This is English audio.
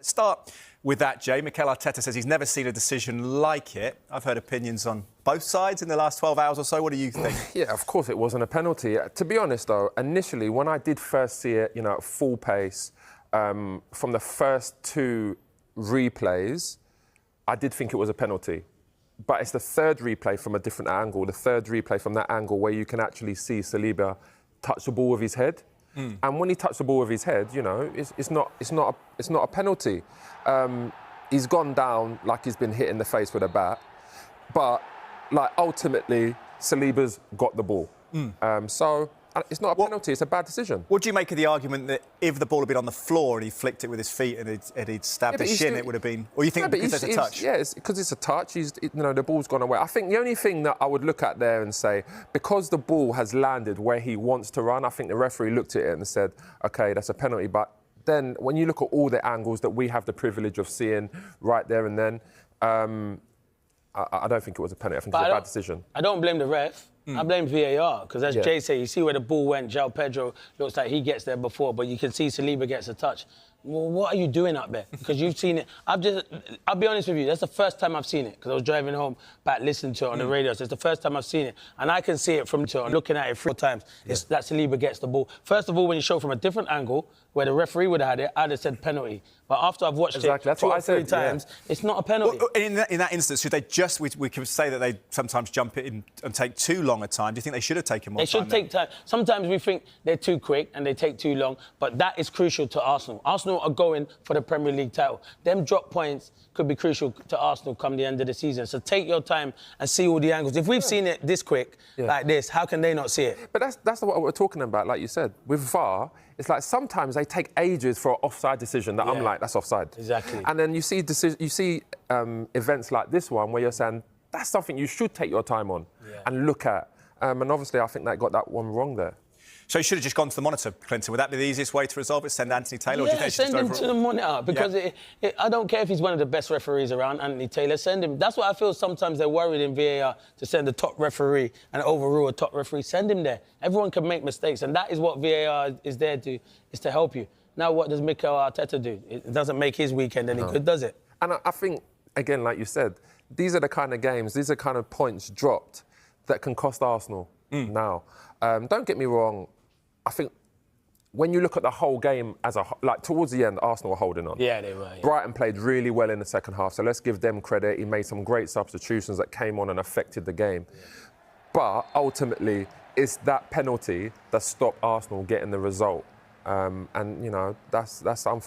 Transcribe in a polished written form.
Start with that, Jay. Mikel Arteta says he's never seen a decision like it. I've heard opinions on both sides in the last 12 hours or so. What do you think? Yeah, of course it wasn't a penalty. To be honest, though, initially, when I did first see it, at full pace, from the first two replays, I did think it was a penalty. But it's the third replay from a different angle, the third replay from that angle where you can actually see Saliba touch the ball with his head. And when he touched the ball with his head, it's not a penalty. He's gone down like he's been hit in the face with a bat, but ultimately Saliba's got the ball. So it's not a penalty; it's a bad decision. What do you make of the argument that if the ball had been on the floor and he flicked it with his feet and he'd stabbed his shin, it would have been? Or you think because there's a touch? Yeah, it's because it's a touch. The ball's gone away. I think the only thing that I would look at there and say, because the ball has landed where he wants to run, I think the referee looked at it and said, OK, that's a penalty. But then when you look at all the angles that we have the privilege of seeing right there and then, I don't think it was a penalty. I think it was a bad decision. I don't blame the ref. I blame VAR, because as Jay said, you see where the ball went, Pedro looks like he gets there before, but you can see Saliba gets a touch. Well, what are you doing up there? Because you've seen it. I'll be honest with you, that's the first time I've seen it, because I was driving home back listening to it on the radio, so it's the first time I've seen it. And I can see it from looking at it 3 times, it's that Saliba gets the ball. First of all, when you show from a different angle, where the referee would have had it, I'd have said penalty. But after I've watched it 2 or 3 times, it's not a penalty. Well, in that instance, should they just, we could say that they sometimes jump it in and take too long a time. Do you think they should have taken more time? They should take time. Sometimes we think they're too quick and they take too long, but that is crucial to Arsenal. Arsenal are going for the Premier League title. Them drop points could be crucial to Arsenal come the end of the season. So take your time and see all the angles. If we've seen it this quick, like this, how can they not see it? But that's what we're talking about, like you said. With VAR, it's like sometimes they take ages for an offside decision that I'm like, that's offside. Exactly. And then you see events like this one where you're saying, that's something you should take your time on and look at. And obviously, I think they got that one wrong there. So he should have just gone to the monitor, Clinton. Would that be the easiest way to resolve it? Send Anthony Taylor? Yeah, send him to the monitor. Because I don't care if he's one of the best referees around, Anthony Taylor. Send him. That's what I feel sometimes they're worried in VAR, to send a top referee and overrule a top referee. Send him there. Everyone can make mistakes, and that is what VAR is there to, is to help you. Now, what does Mikel Arteta do? It doesn't make his weekend any good, does it? And I think, again, like you said, these are the kind of games, these are kind of points dropped that can cost Arsenal now. Don't get me wrong. I think when you look at the whole game towards the end, Arsenal were holding on. Yeah, they were. Yeah. Brighton played really well in the second half, so let's give them credit. He made some great substitutions that came on and affected the game. Yeah. But ultimately, it's that penalty that stopped Arsenal getting the result. And, that's unfortunate.